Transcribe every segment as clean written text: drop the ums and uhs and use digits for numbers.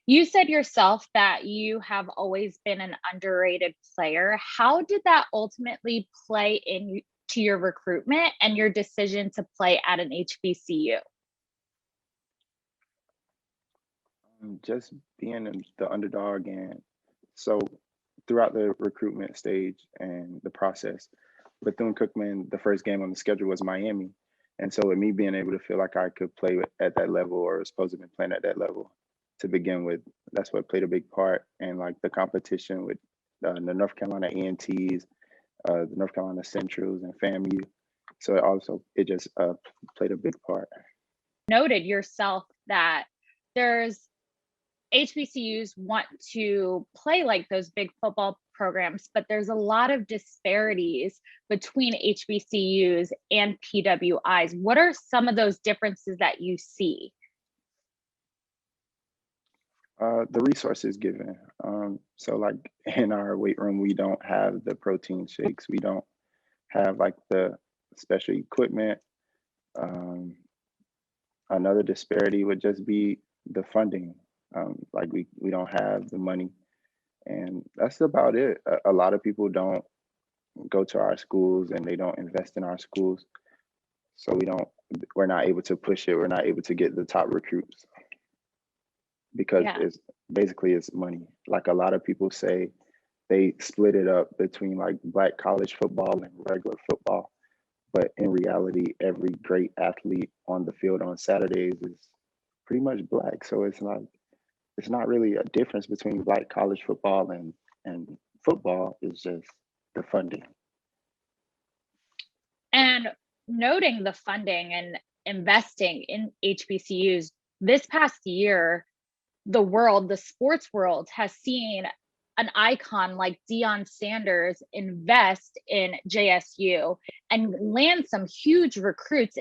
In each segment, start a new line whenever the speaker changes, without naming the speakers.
You said yourself that you have always been an underrated player. How did that ultimately play into your recruitment and your decision to play at an HBCU?
Just being the underdog, and so throughout the recruitment stage and the process, Bethune-Cookman, the first game on the schedule was Miami, and so with me being able to feel like I could play at that level or was supposed to be playing at that level to begin with, that's what played a big part. And like the competition with the North Carolina A&Ts, the North Carolina Centrals, and FAMU. So it just played a big part.
Noted yourself that there's HBCUs want to play like those big football programs, but there's a lot of disparities between HBCUs and PWIs. What are some of those differences that you see?
The resources given. So like in our weight room, we don't have the protein shakes. We don't have like the special equipment. Um, Another disparity would just be the funding. Like we don't have the money, and that's about it. A lot of people don't go to our schools and they don't invest in our schools, so we're not able to push it. We're not able to get the top recruits because
Yeah.
it's money. Like a lot of people say, they split it up between like black college football and regular football. But in reality, every great athlete on the field on Saturdays is pretty much black. So it's not really a difference between black college football and football. It's just the funding.
And noting the funding and investing in HBCUs this past year, the sports world has seen an icon like Deion Sanders invest in JSU and land some huge recruits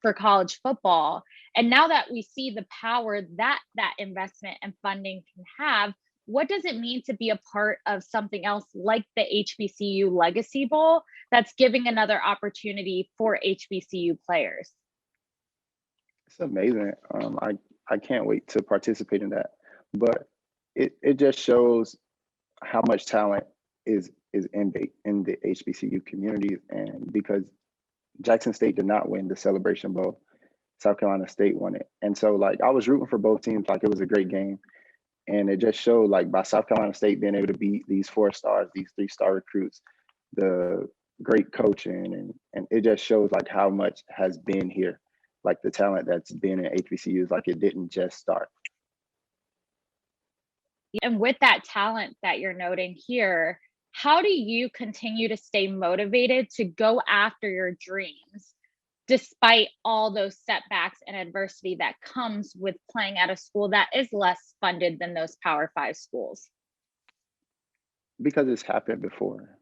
for college football. And now that we see the power that that investment and funding can have, what does it mean to be a part of something else like the HBCU Legacy Bowl that's giving another opportunity for HBCU players?
It's amazing. I can't wait to participate in that. But it just shows how much talent is in the HBCU community, and because Jackson State did not win the Celebration Bowl, South Carolina State won it, and so like I was rooting for both teams. Like it was a great game, and it just showed like by South Carolina State being able to beat these 4 stars, these 3-star recruits, the great coaching, and it just shows like how much has been here, like the talent that's been in HBCUs. Like it didn't just start.
And with that talent that you're noting here, how do you continue to stay motivated to go after your dreams despite all those setbacks and adversity that comes with playing at a school that is less funded than those Power Five schools?
Because it's happened before,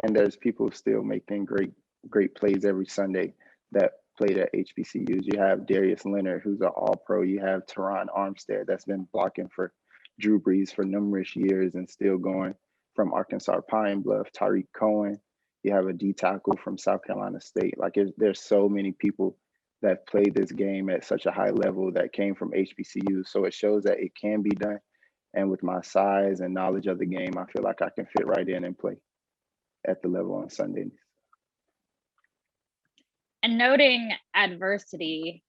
and there's people still making great plays every Sunday that played at HBCUs. You have Darius Leonard, who's an All Pro. You have Teron Armstead, that's been blocking for Drew Brees for numerous years and still going from Arkansas Pine Bluff. Tariq Cohen. You have a D tackle from South Carolina State. Like there's so many people that played this game at such a high level that came from HBCUs. So it shows that it can be done. And with my size and knowledge of the game, I feel like I can fit right in and play at the level on Sundays.
And noting adversity,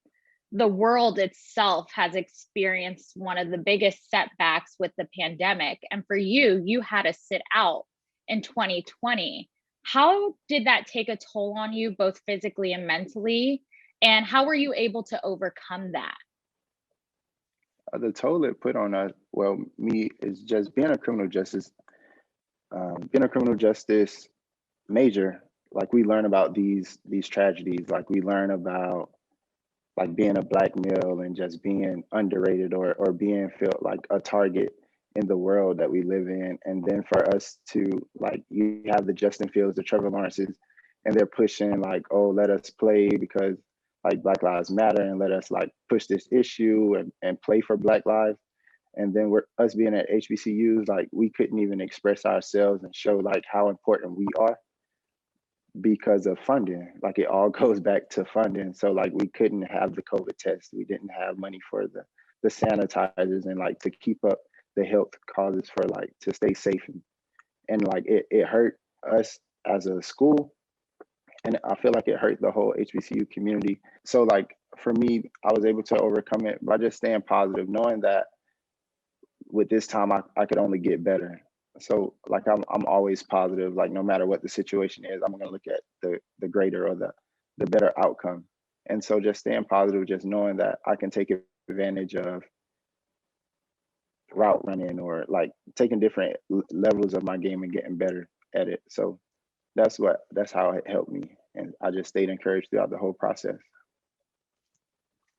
the world itself has experienced one of the biggest setbacks with the pandemic. And for you, you had to sit out in 2020. How did that take a toll on you, both physically and mentally? And how were you able to overcome that?
The toll it put on us, well, me is just being a criminal justice major. Like we learn about these tragedies. Like we learn about like being a black male and just being underrated or being felt like a target in the world that we live in. And then for us to like, you have the Justin Fields, the Trevor Lawrences, and they're pushing like, oh, let us play because like Black Lives Matter, and let us like push this issue and play for Black lives. And then we're us being at HBCUs, like we couldn't even express ourselves and show like how important we are because of funding. Like it all goes back to funding. So like we couldn't have the COVID test. We didn't have money for the the sanitizers and like to keep up the health causes for like to stay safe. And like it hurt us as a school, and I feel like it hurt the whole HBCU community. So like for me, I was able to overcome it by just staying positive, knowing that with this time I could only get better. So like I'm always positive, like no matter what the situation is, I'm gonna look at the greater or the better outcome. And so just staying positive, just knowing that I can take advantage of route running or like taking different levels of my game and getting better at it. So that's how it helped me. And I just stayed encouraged throughout the whole process.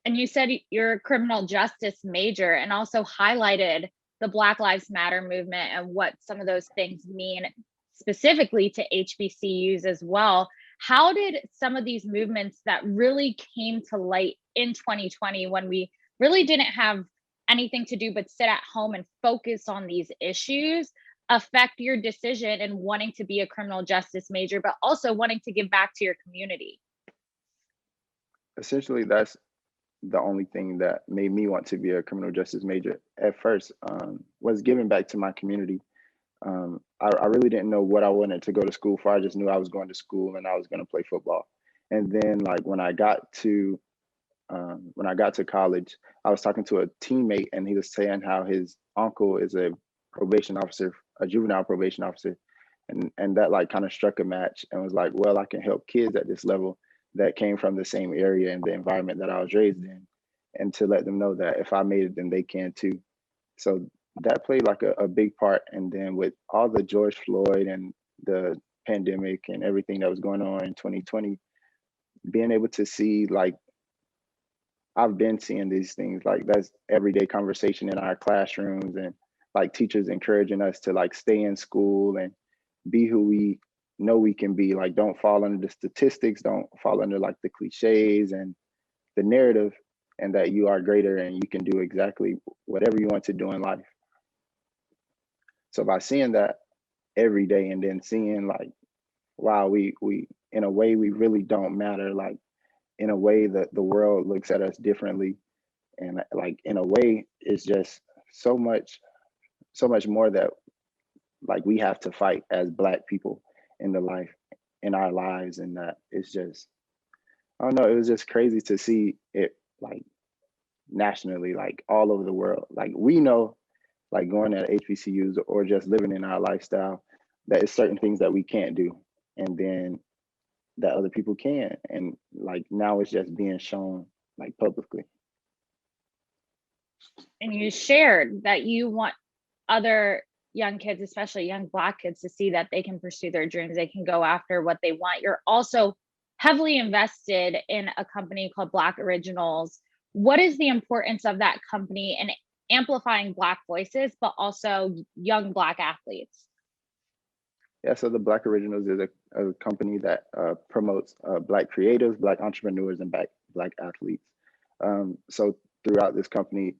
And you said you're a criminal justice major and also highlighted the Black Lives Matter movement and what some of those things mean specifically to HBCUs as well. How did some of these movements that really came to light in 2020 when we really didn't have anything to do but sit at home and focus on these issues affect your decision in wanting to be a criminal justice major, but also wanting to give back to your community?
Essentially, that's the only thing that made me want to be a criminal justice major at first, was giving back to my community. I really didn't know what I wanted to go to school for. I just knew I was going to school and I was going to play football. And then like when I got to college, I was talking to a teammate and he was saying how his uncle is a probation officer, a juvenile probation officer. And that like kind of struck a match and was like, well, I can help kids at this level that came from the same area and the environment that I was raised in, and to let them know that if I made it, then they can too. So that played like a big part. And then with all the George Floyd and the pandemic and everything that was going on in 2020, being able to see like I've been seeing these things, like that's everyday conversation in our classrooms, and like teachers encouraging us to like stay in school and be who we know we can be. Like don't fall under the statistics, don't fall under like the cliches and the narrative, and that you are greater and you can do exactly whatever you want to do in life. So by seeing that every day and then seeing like, wow, we in a way we really don't matter. Like in a way that the world looks at us differently. And like in a way it's just so much more that like we have to fight as Black people in the life in our lives. And that it's just, I don't know, it was just crazy to see it like nationally, like all over the world. Like we know, like going to HBCUs or just living in our lifestyle, that it's certain things that we can't do, and then that other people can. And like now it's just being shown like publicly.
And you shared that you want other young kids, especially young Black kids, to see that they can pursue their dreams, they can go after what they want. You're also heavily invested in a company called Black Originals. What is the importance of that company in amplifying Black voices, but also young Black athletes?
Yeah, so the Black Originals is a company that promotes Black creatives, Black entrepreneurs, and Black athletes. So throughout this company,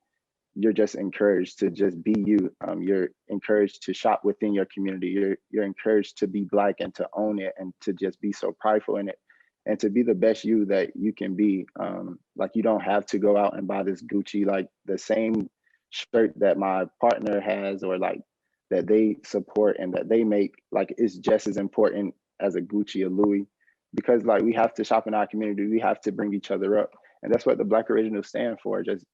you're just encouraged to just be you. You're encouraged to shop within your community. You're encouraged to be Black and to own it and to just be so prideful in it and to be the best you that you can be. Like you don't have to go out and buy this Gucci, like the same shirt that my partner has or like that they support and that they make, like it's just as important as a Gucci or Louis, because like we have to shop in our community. We have to bring each other up. And that's what the Black Originals stand for, just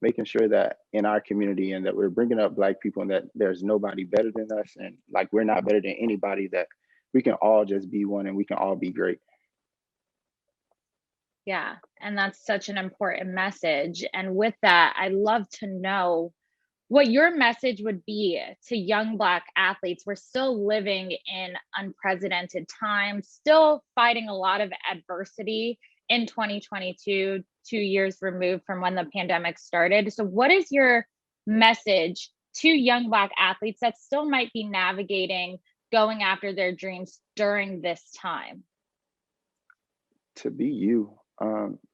making sure that in our community and that we're bringing up Black people and that there's nobody better than us. And like, we're not better than anybody, that we can all just be one and we can all be great.
Yeah, and that's such an important message. And with that, I'd love to know what your message would be to young Black athletes. We're still living in unprecedented times, still fighting a lot of adversity in 2022, 2 years removed from when the pandemic started. So what is your message to young Black athletes that still might be navigating going after their dreams during this time?
To be you.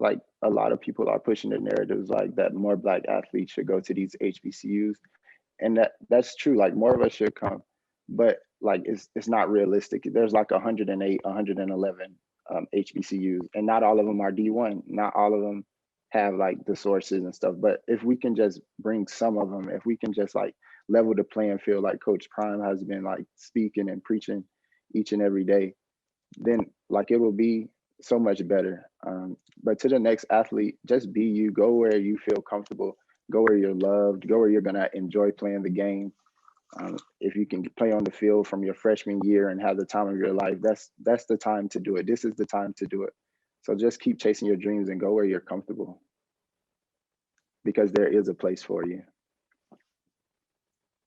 Like a lot of people are pushing the narratives like that more Black athletes should go to these HBCUs, and that's true. Like more of us should come, but like it's not realistic. There's like 108, 111 HBCUs, and not all of them are D1. Not all of them have like the sources and stuff. But if we can just bring some of them, if we can just like level the playing field, like Coach Prime has been like speaking and preaching each and every day, then like it will be so much better. But to the next athlete, just be you. Go where you feel comfortable. Go where you're loved. Go where you're gonna enjoy playing the game. If you can play on the field from your freshman year and have the time of your life, that's the time to do it. This is the time to do it. So just keep chasing your dreams and go where you're comfortable, because there is a place for you.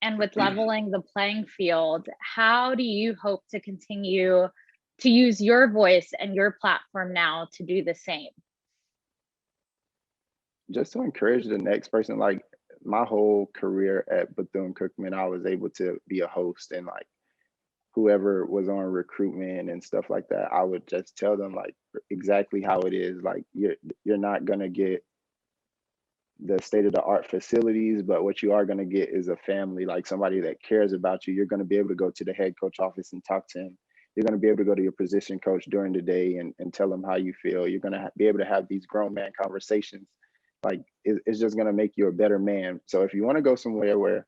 And with leveling the playing field, how do you hope to continue to use your voice and your platform now to do the same?
Just to encourage the next person. Like my whole career at Bethune-Cookman, I was able to be a host, and like whoever was on recruitment and stuff like that, I would just tell them like exactly how it is. Like you're not gonna get the state of the art facilities, but what you are going to get is a family, like somebody that cares about you. You're going to be able to go to the head coach office and talk to him. You're going to be able to go to your position coach during the day and tell them how you feel. You're going to be able to have these grown man conversations. Like it's just going to make you a better man. So if you want to go somewhere where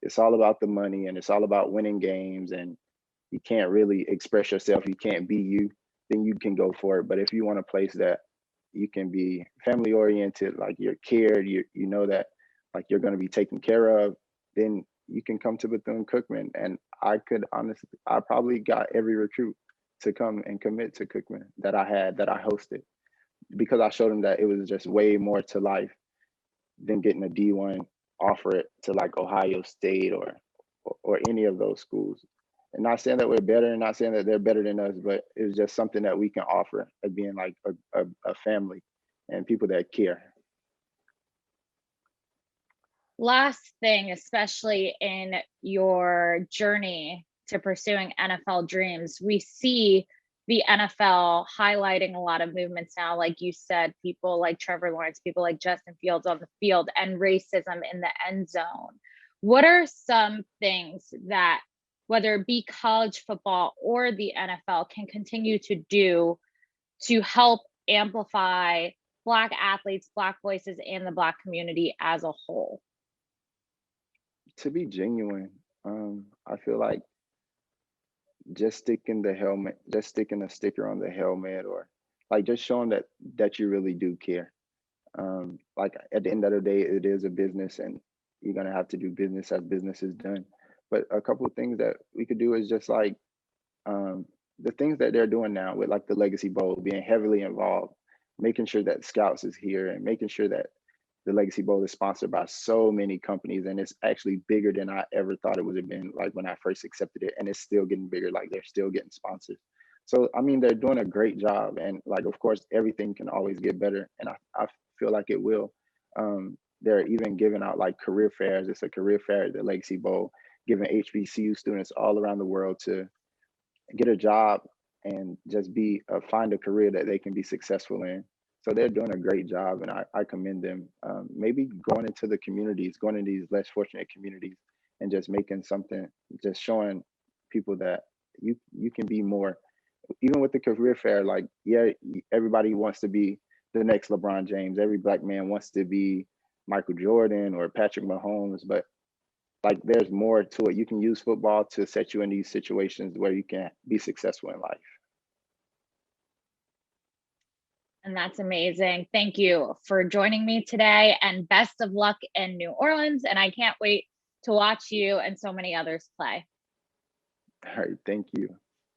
it's all about the money and it's all about winning games and you can't really express yourself, you can't be you, then you can go for it. But if you want a place that you can be family oriented, like you're cared, you know that like you're going to be taken care of, then you can come to Bethune-Cookman. And I could honestly, I probably got every recruit to come and commit to Cookman that I hosted, because I showed them that it was just way more to life than getting a D1 offer it to like Ohio State or any of those schools. And not saying that we're better and not saying that they're better than us, but it's just something that we can offer as being like a family and people that care.
Last thing, especially in your journey to pursuing NFL dreams, we see the NFL highlighting a lot of movements now, like you said, people like Trevor Lawrence, people like Justin Fields on the field, and racism in the end zone. What are some things that, whether it be college football or the NFL, can continue to do to help amplify Black athletes, Black voices, and the Black community as a whole?
To be genuine, I feel like just sticking the helmet, just sticking a sticker on the helmet, or like just showing that you really do care. Like at the end of the day, it is a business, and you're gonna have to do business as business is done. But a couple of things that we could do is just like the things that they're doing now with like the Legacy Bowl, being heavily involved, making sure that Scouts is here and making sure that the Legacy Bowl is sponsored by so many companies, and it's actually bigger than I ever thought it would have been. Like when I first accepted it, and it's still getting bigger. Like they're still getting sponsors. So I mean, they're doing a great job, and like of course everything can always get better, and I feel like it will. They're even giving out like career fairs. It's a career fair at the Legacy Bowl, giving HBCU students all around the world to get a job and just be find a career that they can be successful in. So they're doing a great job, and I commend them. Maybe going into the communities, going into these less fortunate communities, and just making something, just showing people that you can be more. Even with the career fair, like yeah, everybody wants to be the next LeBron James. Every Black man wants to be Michael Jordan or Patrick Mahomes, but like there's more to it. You can use football to set you in these situations where you can be successful in life.
And that's amazing. Thank you for joining me today, and best of luck in New Orleans. And I can't wait to watch you and so many others play.
All right, thank you.